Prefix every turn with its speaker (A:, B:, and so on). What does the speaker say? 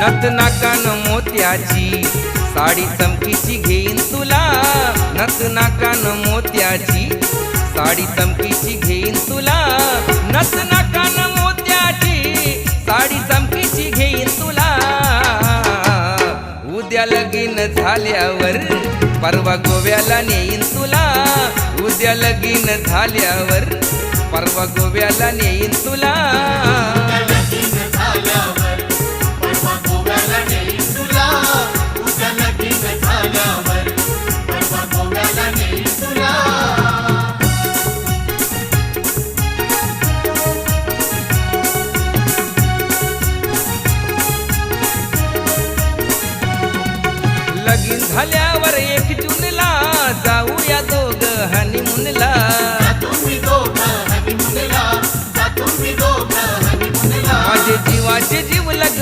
A: नथ नाकान मोत्याची साडी चमकीची घेईन तुला, नथ नाकान मोत्याची साडी चमकीची घेईन तुला, नथ नाकान मोत्याची साडी चमकीची घेईन तुला. उद्या लगीन झाल्यावर परवा गोव्याला नेईन तुला, उद्या लगीन झाल्यावर परवा गोव्याला नेईन तुला. लगीन झाल्यावर 1 जूनला जाऊया दोघं हनीमूनला. माझे जीवाचे जीव लग